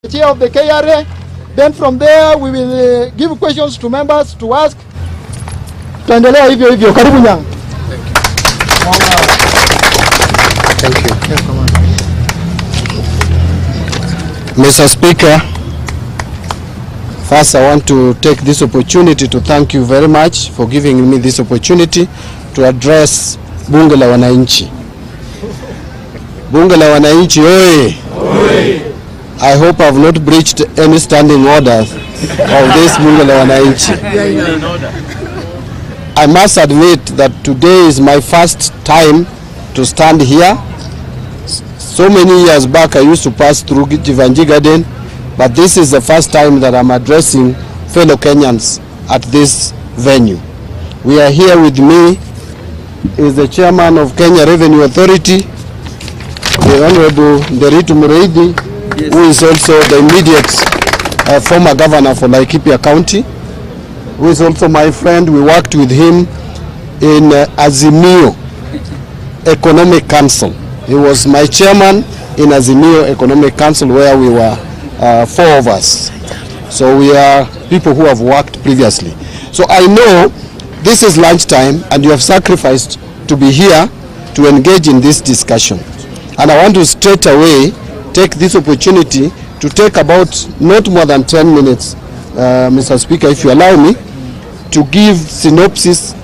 Chair of the KRA. Then from there we will give questions to members to ask. Tuendelea hivyo hivyo. Karibu Nyang. Thank you. Mr. Speaker, first I want to take this opportunity to thank you very much for giving me this opportunity to address Bunge la Wananchi. Bunge la Wananchi, oye! I hope I have not breached any standing orders of this Bunge la Wananchi. I must admit that today is my first time to stand here. So many years back I used to pass through Jeevanjee Garden, but this is the first time that I'm addressing fellow Kenyans at this venue. We are here with me is the chairman of Kenya Revenue Authority, the Honorable Nderitu Mureithi, who is also the immediate former governor for Laikipia County, who is also my friend. We worked with him in Azimio Economic Council. He was my chairman in Azimio Economic Council, where we were 4 of us. So we are people who have worked previously. So I know this is lunchtime and you have sacrificed to be here to engage in this discussion. And I want to straight away take this opportunity to take about not more than 10 minutes, Mr. Speaker, if you allow me, to give synopsis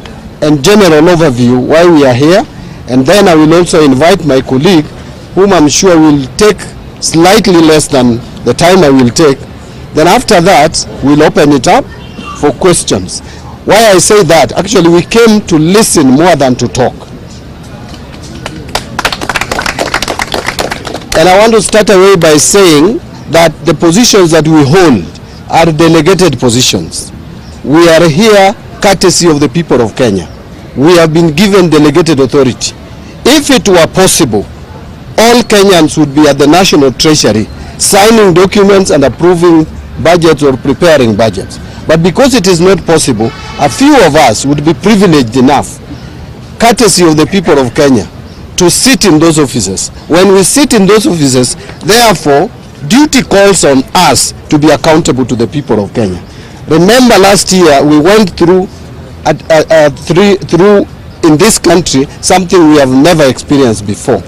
and general overview why we are here. And then I will also invite my colleague, whom I'm sure will take slightly less than the time I will take. Then after that, we'll open it up for questions. Why I say that, actually we came to listen more than to talk. And I want to start away by saying that the positions that we hold are delegated positions. We are here courtesy of the people of Kenya. We have been given delegated authority. If it were possible, all Kenyans would be at the National Treasury signing documents and approving budgets or preparing budgets. But because it is not possible, a few of us would be privileged enough, courtesy of the people of Kenya, to sit in those offices. When we sit in those offices, therefore, duty calls on us to be accountable to the people of Kenya. Remember last year we went through in this country something we have never experienced before.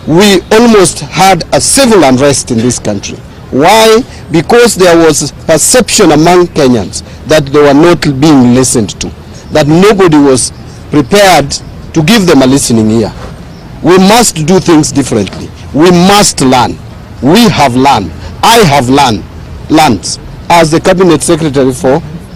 We almost had a civil unrest in this country. Why? Because there was perception among Kenyans that they were not being listened to, that nobody was prepared to give them a listening ear. We must do things differently. We must learn. We have learned. I have learned as the Cabinet Secretary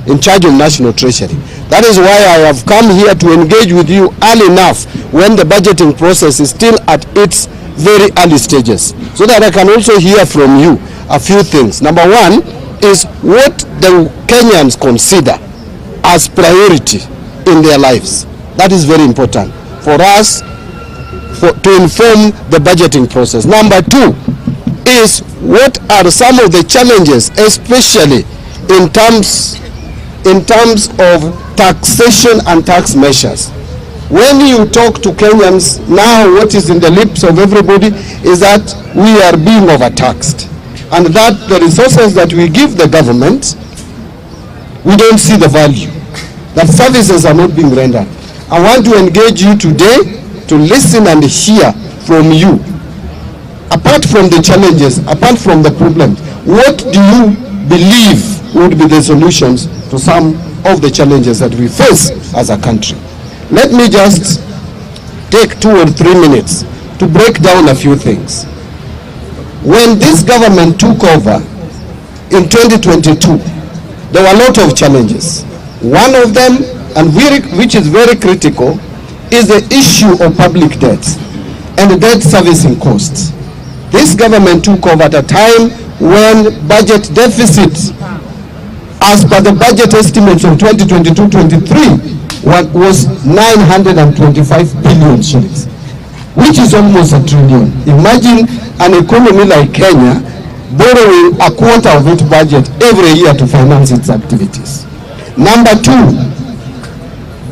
in charge of National Treasury. That is why I have come here to engage with you early enough when the budgeting process is still at its very early stages, so that I can also hear from you a few things. Number one is what the Kenyans consider as priority in their lives. That is very important for us to inform the budgeting process. Number two is what are some of the challenges, especially in terms of taxation and tax measures. When you talk to Kenyans now, what is in the lips of everybody is that we are being overtaxed, and that the resources that we give the government, we don't see the value, that services are not being rendered. I want to engage you today to listen and hear from you. Apart from the challenges, apart from the problems, what do you believe would be the solutions to some of the challenges that we face as a country? Let me just take 2 or 3 minutes to break down a few things. When this government took over in 2022, there were a lot of challenges. One of them, and which is very critical, is the issue of public debt and debt servicing costs. This government took over at a time when budget deficit, as per the budget estimates of 2022-23, was 925 billion shillings, which is almost $1 trillion. Imagine an economy like Kenya borrowing a quarter of its budget every year to finance its activities. Number two,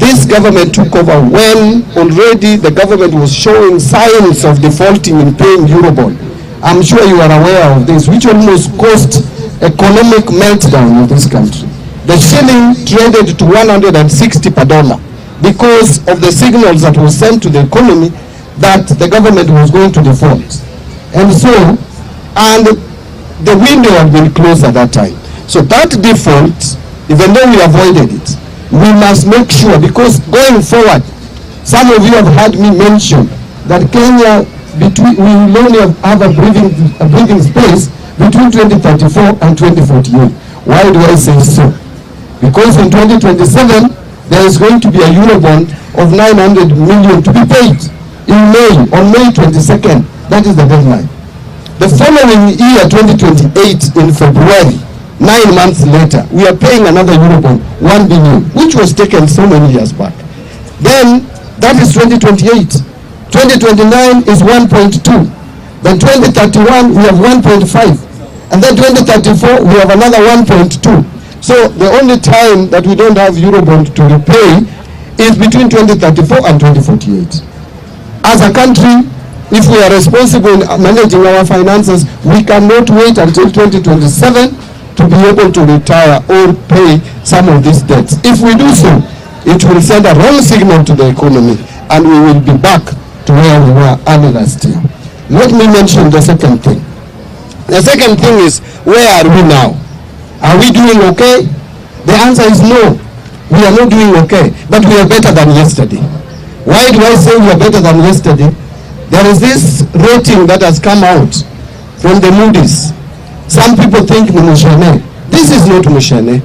this government took over when already the government was showing signs of defaulting in paying Eurobond. I'm sure you are aware of this, which almost caused economic meltdown in this country. The shilling traded to 160 per dollar because of the signals that were sent to the economy that the government was going to default. And so, and the window had been closed at that time. So that default, even though we avoided it, we must make sure, because going forward, some of you have heard me mention that Kenya, we will only have a breathing space between 2034 and 2048. Why do I say so? Because in 2027, there is going to be a Eurobond of 900 million to be paid in May, on May 22nd. That is the deadline. The following year, 2028, in February, 9 months later, we are paying another Eurobond, 1 billion, which was taken so many years back. Then, that is 2028. 2029 is 1.2. Then 2031, we have 1.5. And then 2034, we have another 1.2. So the only time that we don't have Eurobond to repay is between 2034 and 2048. As a country, if we are responsible in managing our finances, we cannot wait until 2027 to be able to retire or pay some of these debts. If we do so, it will send a wrong signal to the economy, and we will be back to where we were early last year. Let me mention the second thing. The second thing is, where are we now? Are we doing okay? The answer is no. We are not doing okay, but we are better than yesterday. Why do I say we are better than yesterday? There is this rating that has come out from the Moody's. Some people think Mushene. This is not Mushene.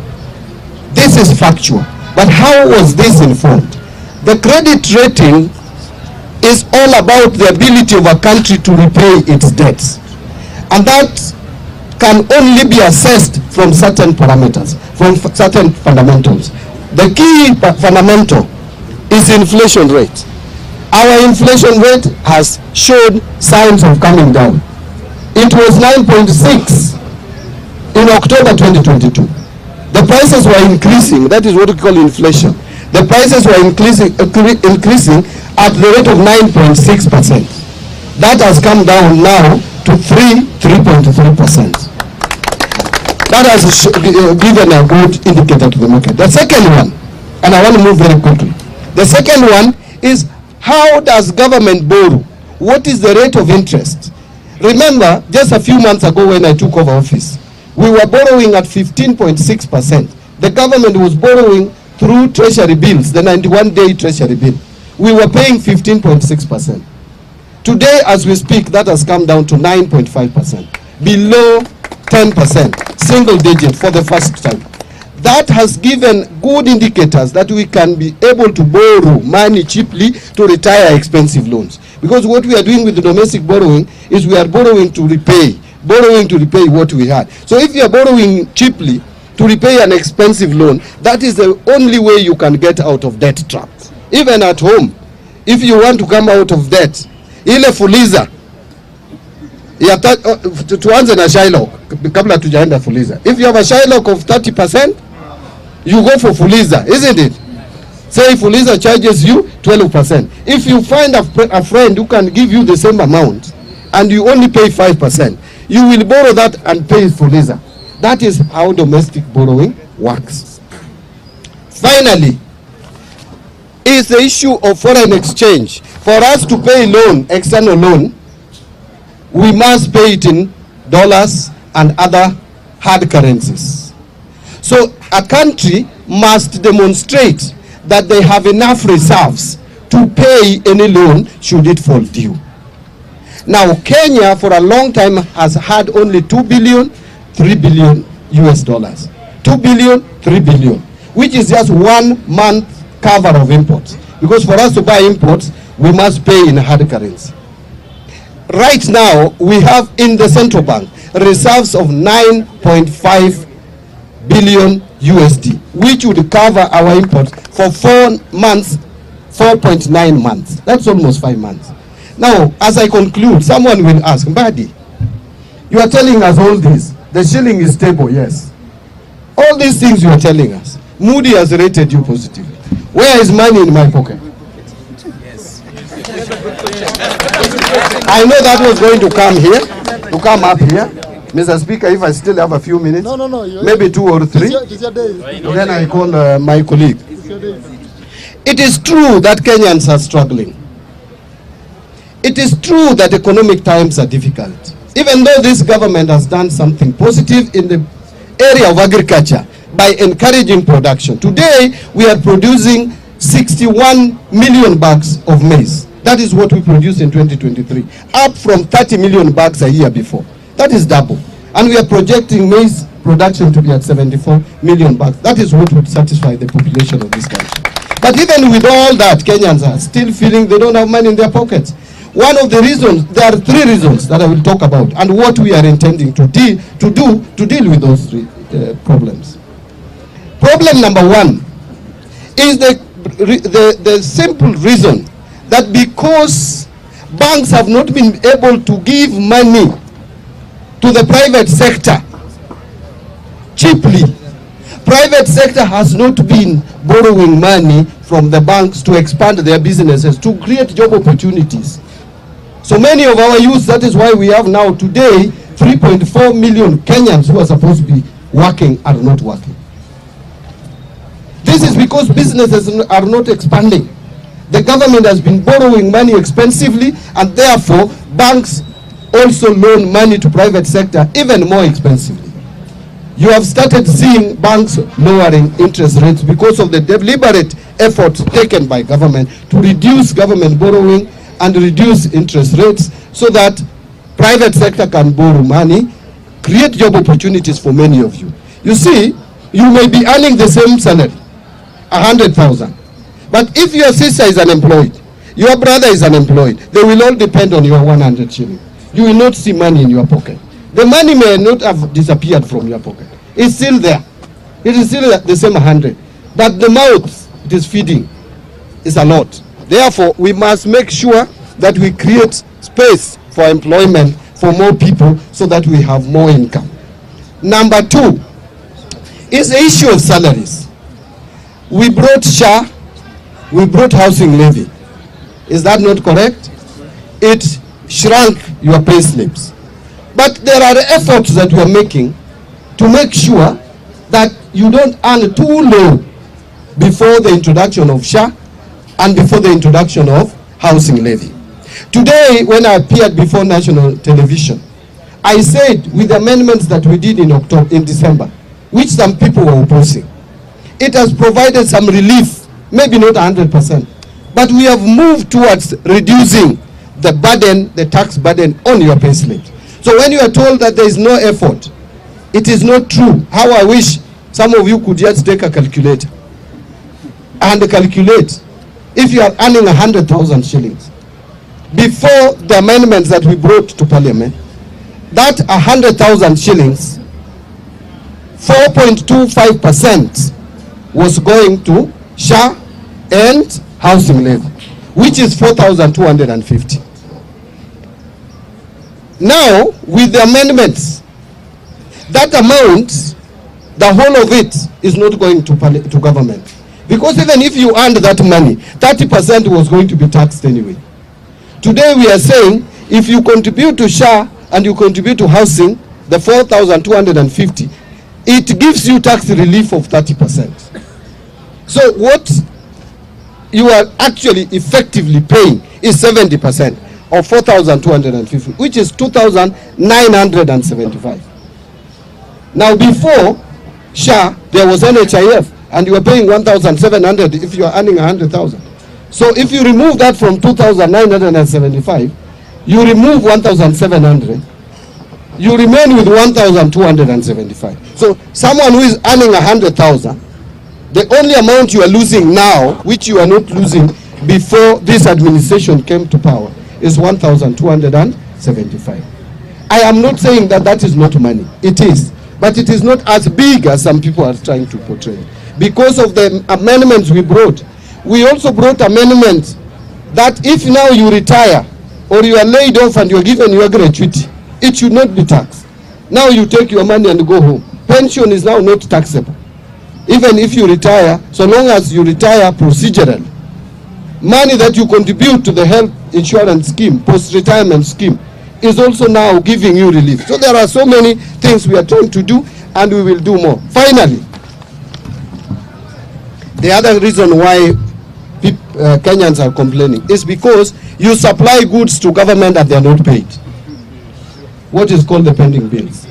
This is factual. But how was this informed? The credit rating is all about the ability of a country to repay its debts. And that can only be assessed from certain parameters, from certain fundamentals. The key fundamental is inflation rate. Our inflation rate has showed signs of coming down. It was 9.6 in October 2022. The prices were increasing. That is what we call inflation. The prices were increasing at the rate of 9.6%. That has come down now to 3.3%. That has given a good indicator to the market. The second one, and I want to move very quickly. The second one is, how does government borrow? What is the rate of interest? Remember, just a few months ago when I took over office, we were borrowing at 15.6%. The government was borrowing through Treasury bills, the 91-day Treasury bill. We were paying 15.6%. Today, as we speak, that has come down to 9.5%, below 10%, single digit for the first time. That has given good indicators that we can be able to borrow money cheaply to retire expensive loans. Because what we are doing with the domestic borrowing is we are borrowing to repay what we had. So if you are borrowing cheaply to repay an expensive loan, that is the only way you can get out of debt trap. Even at home, if you want to come out of debt, ile fuliza tuanze na Shylock kabla tujaenda fuliza. If you have a Shylock of 30%, you go for fuliza, isn't it? Say fuliza charges you 12%. If you find a friend who can give you the same amount and you only pay 5%, you will borrow that and pay fuliza. That is how domestic borrowing works. Finally, is the issue of foreign exchange. For us to pay loan, external loan, we must pay it in dollars and other hard currencies. So a country must demonstrate that they have enough reserves to pay any loan should it fall due. Now, Kenya for a long time has had only 2 billion, 3 billion US dollars. 2 billion, 3 billion, which is just 1 month cover of imports. Because for us to buy imports, we must pay in hard currency. Right now, we have in the central bank reserves of 9.5 billion USD, which would cover our imports for 4 months, 4.9 months. That's almost 5 months. Now, as I conclude, someone will ask, Mbadi, you are telling us all this. The shilling is stable, yes. All these things you are telling us. Moody has rated you positively. Where is money in my pocket? Yes. I know that was going to come here. to come up here. Mr. Speaker, if I still have a few minutes, No. Maybe 2 or 3, It's your day. then I call my colleague. It's your day. It is true that Kenyans are struggling. It is true that economic times are difficult. Even though this government has done something positive in the area of agriculture by encouraging production. Today, we are producing 61 million bags of maize. That is what we produced in 2023, up from 30 million bags a year before. That is double. And we are projecting maize production to be at 74 million bags. That is what would satisfy the population of this country. But even with all that, Kenyans are still feeling they don't have money in their pockets. One of the reasons, there are 3 reasons that I will talk about, and what we are intending to deal with those 3 problems. Problem number 1 is the simple reason that because banks have not been able to give money to the private sector cheaply, private sector has not been borrowing money from the banks to expand their businesses, to create job opportunities. So many of our youth, that is why we have now today 3.4 million Kenyans who are supposed to be working are not working. This is because businesses are not expanding. The government has been borrowing money expensively, and therefore banks also loan money to private sector even more expensively. You have started seeing banks lowering interest rates because of the deliberate efforts taken by government to reduce government borrowing and reduce interest rates so that private sector can borrow money, create job opportunities for many of you. You see, you may be earning the same salary, 100,000. But if your sister is unemployed, your brother is unemployed, they will all depend on your 100 shilling. You will not see money in your pocket. The money may not have disappeared from your pocket. It's still there. It is still the same 100. But the mouth it is feeding is a lot. Therefore, we must make sure that we create space for employment for more people so that we have more income. Number 2 is the issue of salaries. We brought SHA, we brought housing levy. Is that not correct? It shrunk your pay slips. But there are efforts that we are making to make sure that you don't earn too low before the introduction of SHA and before the introduction of housing levy. Today, when I appeared before national television, I said with the amendments that we did in December, which some people were opposing, it has provided some relief, maybe not 100%, but we have moved towards reducing the burden, the tax burden on your pay slip. So when you are told that there is no effort, it is not true. How I wish some of you could just take a calculator and calculate if you are earning 100,000 shillings. Before the amendments that we brought to Parliament, that 100,000 shillings, 4.25% was going to SHA and housing levy, which is 4,250. Now, with the amendments, that amount, the whole of it is not going to government. Because even if you earned that money, 30% was going to be taxed anyway. Today we are saying, if you contribute to SHA and you contribute to housing, the 4,250, it gives you tax relief of 30%. So what you are actually effectively paying is 70% of 4,250, which is 2,975. Now before SHA, there was NHIF, and you were paying 1,700 if you are earning 100,000. So if you remove that from 2,975, you remove 1,700, you remain with 1,275. So someone who is earning 100,000, the only amount you are losing now, which you are not losing before this administration came to power, is 1,275. I am not saying that that is not money. It is. But it is not as big as some people are trying to portray. Because of the amendments we brought, we also brought amendments that if now you retire or you are laid off and you are given your gratuity, it should not be taxed. Now you take your money and go home. Pension is now not taxable. Even if you retire, so long as you retire procedurally, money that you contribute to the health insurance scheme, post-retirement scheme, is also now giving you relief. So there are so many things we are trying to do, and we will do more. Finally, the other reason why Kenyans are complaining is because you supply goods to government and they are not paid. What is called the pending bills.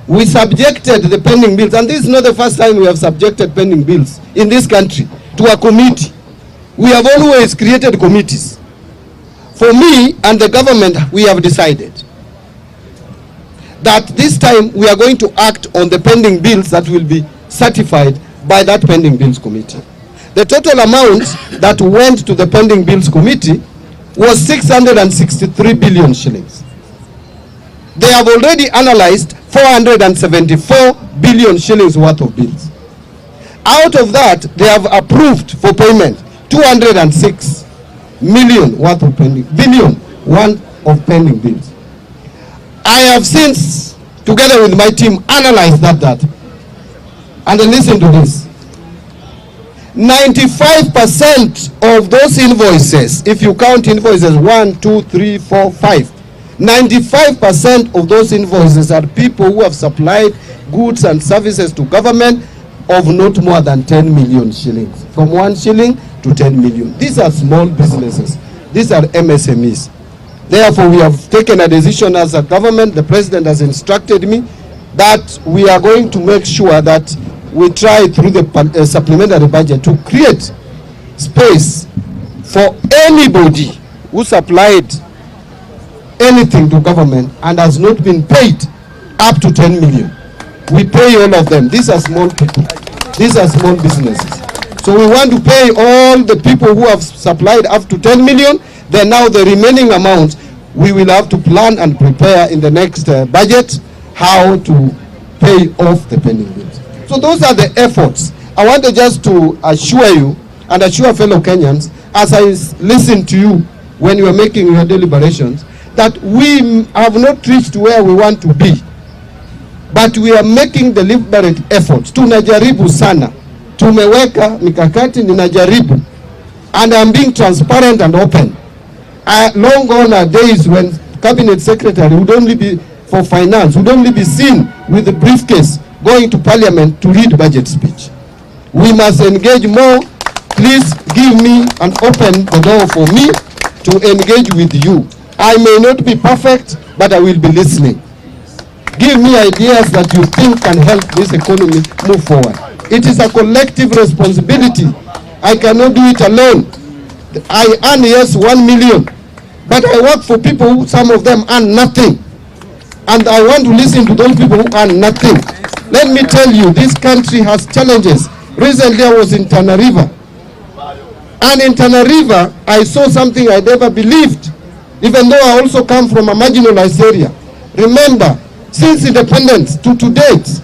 We subjected the pending bills, and this is not the first time we have subjected pending bills in this country, to a committee. We have always created committees. For me and the government, we have decided that this time we are going to act on the pending bills that will be certified by that pending bills committee. The total amount that went to the pending bills committee was 663 billion shillings. They have already analyzed 474 billion shillings worth of bills. Out of that, they have approved for payment 206 million worth of pending pending bills. I have since, together with my team, analyzed that. And listen to this. 95% of those invoices, if you count invoices 1, 2, 3, 4, 5, 95% of those invoices are people who have supplied goods and services to government of not more than 10 million shillings. From 1 shilling to 10 million. These are small businesses. These are MSMEs. Therefore, we have taken a decision as a government. The president has instructed me that we are going to make sure that we try through the supplementary budget to create space for anybody who supplied anything to government and has not been paid up to 10 million. We pay all of them. These are small people. These are small businesses. So we want to pay all the people who have supplied up to 10 million. Then now the remaining amount, we will have to plan and prepare in the next budget how to pay off the pending bills. So those are the efforts. I wanted just to assure you and assure fellow Kenyans, as I listened to you when you were making your deliberations, that we have not reached where we want to be, but we are making deliberate efforts. Tunajaribu sana, tumeweka mikakati, ninajaribu, and I'm being transparent and open. Long gone are days when cabinet secretary would only be for finance, would only be seen with the briefcase going to parliament to read budget speech. We must engage more. Please give me and open the door for me to engage with you. I may not be perfect, but I will be listening. Give me ideas that you think can help this economy move forward. It is a collective responsibility. I cannot do it alone. I earn, yes, 1 million, but I work for people who, some of them earn nothing. And I want to listen to those people who earn nothing. Let me tell you, this country has challenges. Recently I was in Tana River. And in Tana River, I saw something I never believed, even though I also come from a marginalized area. Remember, since independence to date,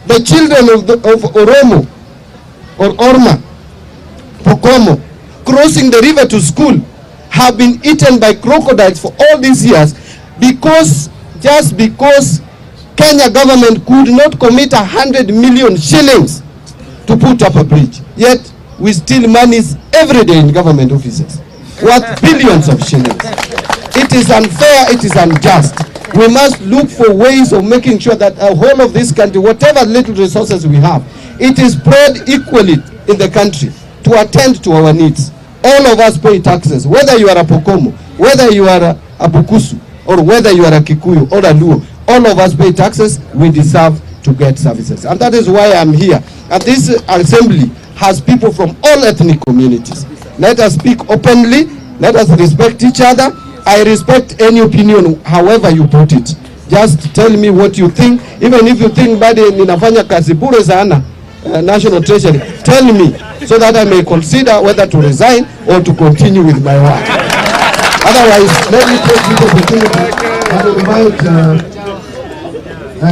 the children of Oromo, or Orma, Pokomo, crossing the river to school, have been eaten by crocodiles for all these years just because Kenya government could not commit 100 million shillings to put up a bridge. Yet we steal monies every day in government offices, worth billions of shillings. It is unfair, it is unjust. We must look for ways of making sure that the whole of this country, whatever little resources we have, it is spread equally in the country to attend to our needs. All of us pay taxes, whether you are a Pokomo, whether you are a Bukusu, or whether you are a Kikuyu or a Luo. All of us pay taxes. We deserve to get services. And that is why I'm here. And this assembly has people from all ethnic communities. Let us speak openly. Let us respect each other. I respect any opinion, however you put it. Just tell me what you think. Even if you think Mbadi ninafanya kazi bure sana, National Treasury, tell me so that I may consider whether to resign or to continue with my work. Otherwise, let me take this opportunity and invite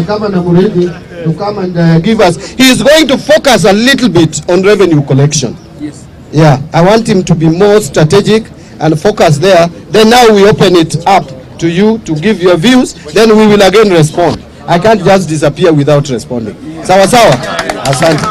Governor Muridi to come and give us. He is going to focus a little bit on revenue collection. Yes. Yeah, I want him to be more strategic and focus there. Then now we open it up to you to give your views. Then we will again respond. I can't just disappear without responding. Sawa sawa. Asante.